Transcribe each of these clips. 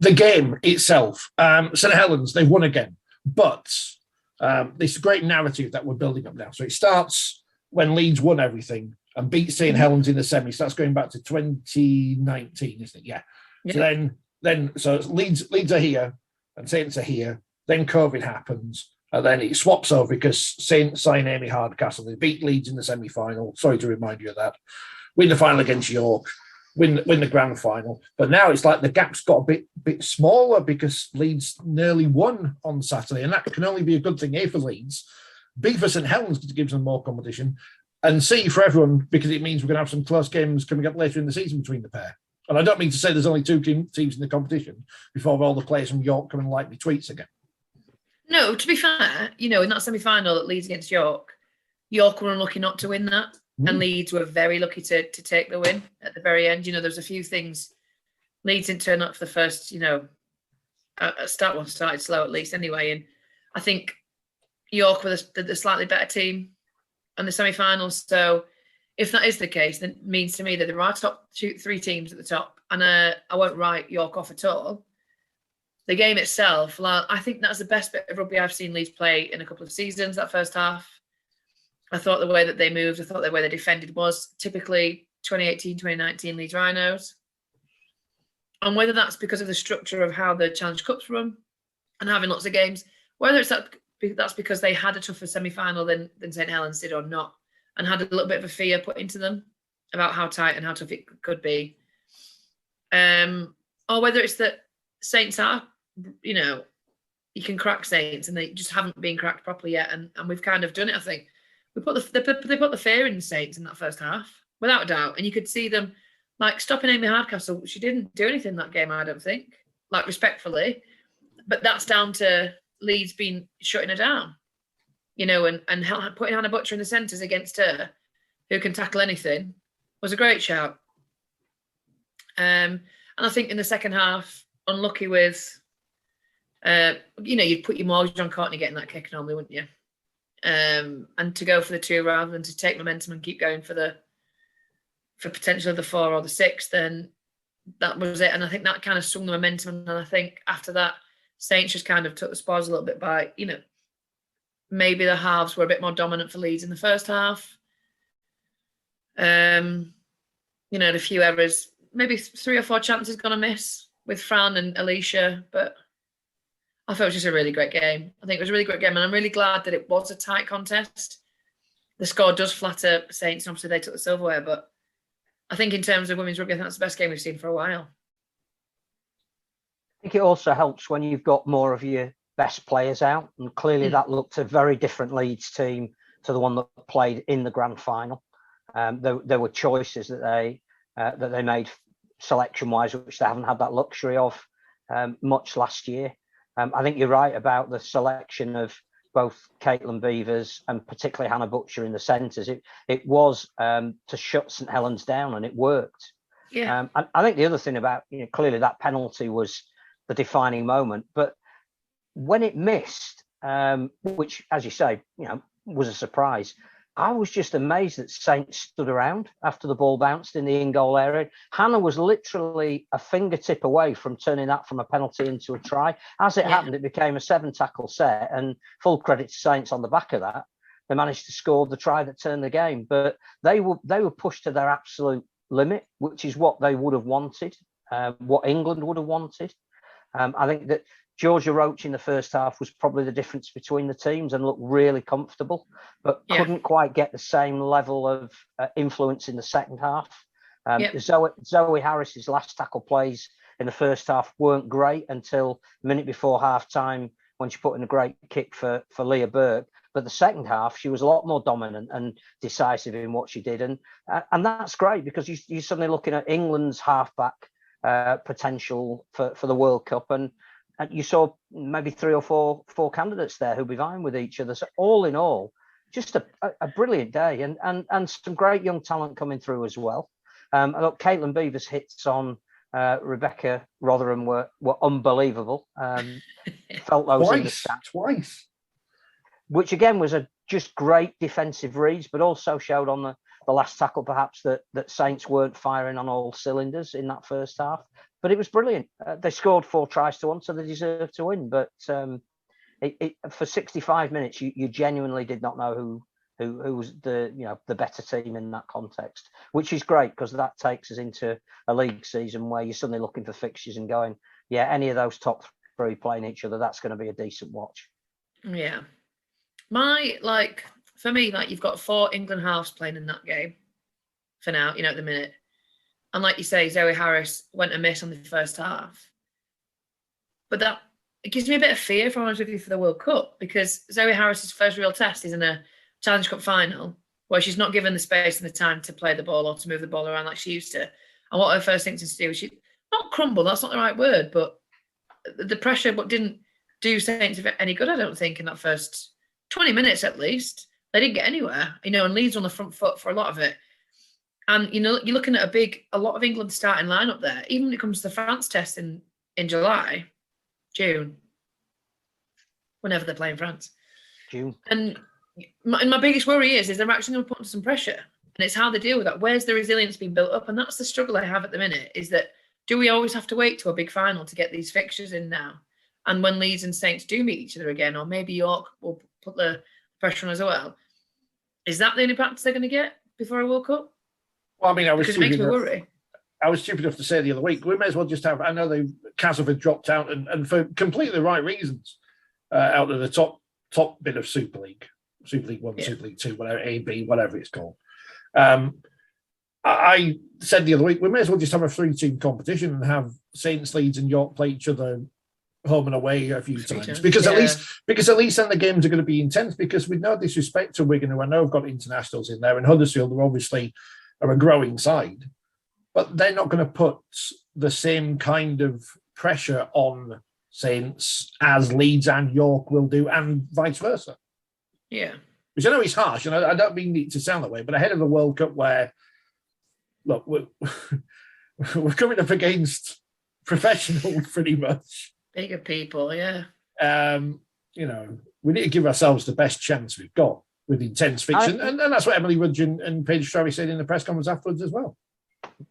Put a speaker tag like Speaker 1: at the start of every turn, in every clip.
Speaker 1: the game itself, St Helens, they won again, but this great narrative that we're building up now. So it starts when Leeds won everything and beat St Helens in the semi. So that's going back to 2019, isn't it? Yeah. So then Leeds are here and Saints are here. Then COVID happens, and then it swaps over because Saints sign Amy Hardcastle. They beat Leeds in the semi-final. Sorry to remind you of that. Win the final against York. Win the grand final. But now it's like the gap's got a bit smaller because Leeds nearly won on Saturday, and that can only be a good thing, A, for Leeds, B, for St Helens, because it gives them more competition, and C, for everyone, because it means we're going to have some close games coming up later in the season between the pair. And I don't mean to say there's only two teams in the competition before all the players from York come and like me tweets again.
Speaker 2: No, to be fair, in that semi-final that Leeds against York were unlucky not to win that. And Leeds were very lucky to take the win at the very end. There's a few things. Leeds didn't turn up for the first, started slow at least anyway. And I think York were the slightly better team in the semi-finals. So if that is the case, then it means to me that there are top three teams at the top. And I won't write York off at all. The game itself, I think that's the best bit of rugby I've seen Leeds play in a couple of seasons, that first half. I thought the way that they moved, I thought the way they defended was typically 2018, 2019 Leeds Rhinos. And whether that's because of the structure of how the Challenge Cups run and having lots of games, whether that's because they had a tougher semi-final than St Helens did or not, and had a little bit of a fear put into them about how tight and how tough it could be. Or whether it's that Saints are, you can crack Saints and they just haven't been cracked properly yet. And we've kind of done it, I think. They put the fear in the Saints in that first half, without a doubt. And you could see them, stopping Amy Hardcastle. She didn't do anything that game, I don't think, respectfully. But that's down to Leeds shutting her down, and putting Hannah Butcher in the centres against her, who can tackle anything, was a great shout. And I think in the second half, unlucky with, you'd put your mortgage on Courtney getting that kick normally, wouldn't you? And to go for the 2 rather than to take momentum and keep going for potentially the 4 or the 6, then that was it. And I think that kind of swung the momentum. And I think after that, Saints just kind of took the spoils a little bit by, maybe the halves were a bit more dominant for Leeds in the first half. A few errors, maybe 3 or 4 chances gone a miss with Fran and Alicia, but I thought it was just a really great game. I think it was a really great game, and I'm really glad that it was a tight contest. The score does flatter Saints, and obviously they took the silverware, but I think in terms of women's rugby, I think that's the best game we've seen for a while.
Speaker 3: I think it also helps when you've got more of your best players out, and clearly that looked a very different Leeds team to the one that played in the grand final. There were choices that they made selection-wise, which they haven't had that luxury of much last year. I think you're right about the selection of both Caitlin Beavers and particularly Hannah Butcher in the centres. It was to shut St Helens down, and it worked.
Speaker 2: Yeah.
Speaker 3: I think the other thing about, clearly that penalty was the defining moment, but when it missed, which, as you say, was a surprise, I was just amazed that Saints stood around after the ball bounced in the in-goal area. Hannah was literally a fingertip away from turning that from a penalty into a try. As it happened, it became a 7-tackle set, and full credit to Saints on the back of that. They managed to score the try that turned the game, but they were pushed to their absolute limit, which is what they would have wanted, what England would have wanted. I think that Georgia Roach in the first half was probably the difference between the teams and looked really comfortable, but couldn't quite get the same level of influence in the second half. Zoe Harris's last tackle plays in the first half weren't great until a minute before half time when she put in a great kick for Leah Burke. But the second half, she was a lot more dominant and decisive in what she did. And that's great because you're suddenly looking at England's halfback potential for the World Cup. And you saw maybe 3 or 4 candidates there who'll be vying with each other. So all in all, just a brilliant day and some great young talent coming through as well. I thought Caitlin Beavers' hits on Rebecca Rotherham were unbelievable. Felt those in the stats.
Speaker 1: Twice.
Speaker 3: Which again was a just great defensive reads, but also showed on the last tackle perhaps that Saints weren't firing on all cylinders in that first half. but it was brilliant. They scored 4 tries to 1, so they deserved to win. But for 65 minutes, you genuinely did not know who was the better team in that context, which is great because that takes us into a league season where you're suddenly looking for fixtures and going, yeah, any of those top 3 playing each other, that's going to be a decent watch.
Speaker 2: Yeah. For me, you've got 4 England halves playing in that game for now, at the minute. And like you say, Zoe Harris went amiss on the first half. But it gives me a bit of fear, if I'm honest with you, for the World Cup, because Zoe Harris's first real test is in a Challenge Cup final where she's not given the space and the time to play the ball or to move the ball around like she used to. And what her first thing to do was not crumble, that's not the right word, but the pressure didn't do Saints any good, I don't think, in that first 20 minutes at least. They didn't get anywhere, and Leeds on the front foot for a lot of it. And, you're looking at a lot of England starting lineup there, even when it comes to the France test in June, whenever they're playing France.
Speaker 3: June.
Speaker 2: And my biggest worry is they're actually going to put some pressure, and it's how they deal with that. Where's the resilience being built up? And that's the struggle I have at the minute, is that do we always have to wait to a big final to get these fixtures in now? And when Leeds and Saints do meet each other again, or maybe York will put the pressure on as well, is that the only practice they're going to get before a World Cup?
Speaker 1: Well, I mean,
Speaker 2: it makes me worry.
Speaker 1: I was stupid enough to say the other week, we may as well just have, I know Castleford dropped out and for completely the right reasons, out of the top bit of Super League 1, yeah. Super League 2, whatever, A, B, whatever it's called. I said the other week, we may as well just have a 3-team competition and have Saints, Leeds and York play each other home and away a few times. Because at least then the games are going to be intense, because with no disrespect to Wigan, who I know have got internationals in there, and Huddersfield are obviously a growing side, but they're not going to put the same kind of pressure on Saints as Leeds and York will do, and vice versa.
Speaker 2: Yeah.
Speaker 1: Which I know is harsh, and I don't mean it to sound that way, but ahead of the World Cup where, look, we're coming up against professionals pretty much.
Speaker 2: Bigger people, yeah.
Speaker 1: We need to give ourselves the best chance we've got with intense fiction. And that's what Emily Rudge and Paige Travis said in the press conference afterwards as well.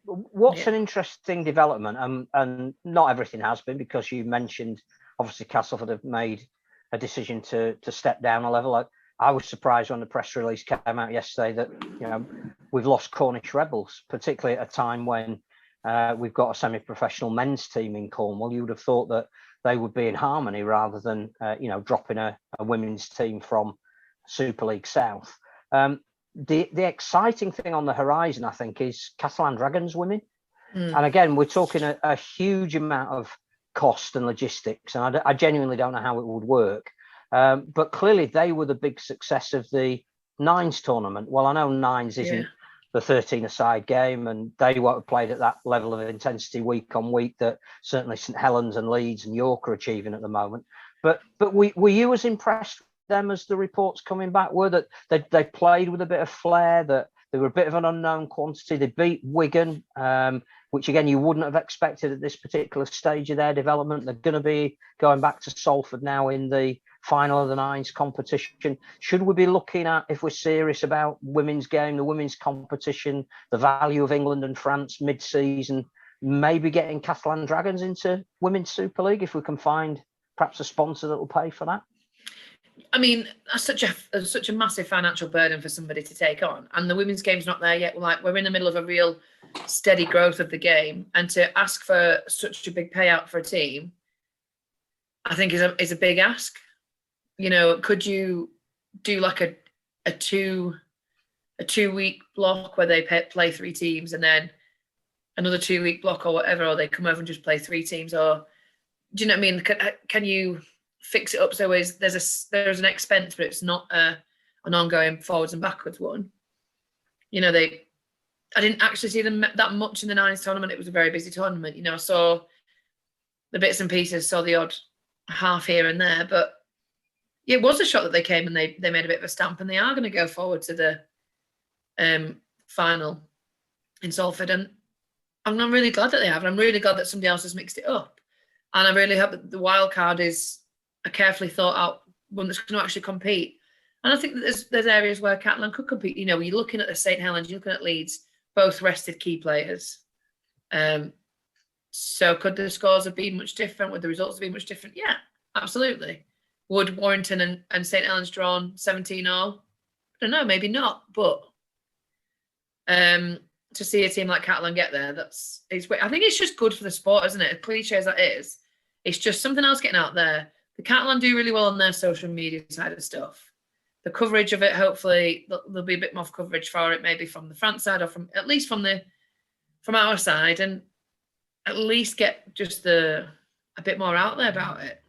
Speaker 3: What's an interesting development, and not everything has been, because you mentioned, obviously, Castleford have made a decision to step down a level. I was surprised when the press release came out yesterday that, we've lost Cornish Rebels, particularly at a time when we've got a semi-professional men's team in Cornwall. You would have thought that they would be in harmony rather than, dropping a women's team from Super League South. The exciting thing on the horizon, I think, is Catalan Dragons women. And again, we're talking a huge amount of cost and logistics, and I genuinely don't know how it would work. But clearly they were the big success of the Nines tournament. Well, I know Nines isn't the 13-a-side game, and they won't have played at that level of intensity week on week that certainly St Helens and Leeds and York are achieving at the moment. But were you as impressed with them as the reports coming back were, that they played with a bit of flair, that they were a bit of an unknown quantity? They beat Wigan, which again you wouldn't have expected at this particular stage of their development. They're going to be going back to Salford now in the final of the Nines competition. Should we be looking at, if we're serious about women's game, the women's competition, the value of England and France mid-season, maybe getting Catalan Dragons into Women's Super League if we can find perhaps a sponsor that will pay for that?
Speaker 2: I mean, that's such a massive financial burden for somebody to take on, and the women's game's not there yet. We're in the middle of a real steady growth of the game, and to ask for such a big payout for a team, I think is a big ask. Could you do like a 2-week block where they play 3 teams, and then another 2-week block or whatever, or they come over and just play 3 teams? Or do you know what I mean? Can you fix it up so there's an expense, but it's not an ongoing forwards and backwards one? I didn't actually see them that much in the Nines tournament. It was a very busy tournament. I saw the bits and pieces, saw the odd half here and there, but it was a shot that they came and they made a bit of a stamp, and they are going to go forward to the final in Salford. And I'm really glad that they have. And I'm really glad that somebody else has mixed it up. And I really hope that the wild card is a carefully thought out one that's going to actually compete. And I think that there's areas where Catalan could compete. You're looking at the St Helens, you're looking at Leeds, both rested key players. So So could the scores have been much different? Would the results have been much different? Yeah, absolutely. Would Warrington and St Helens drawn 17 all? I don't know, maybe not. But to see a team like Catalan get there, I think it's just good for the sport, isn't it? As cliche as that is, it's just something else getting out there. The Catalan do really well on their social media side of stuff. The coverage of it, hopefully, there'll be a bit more coverage for it, maybe from the France side or at least from our side, and at least get just a bit more out there about it.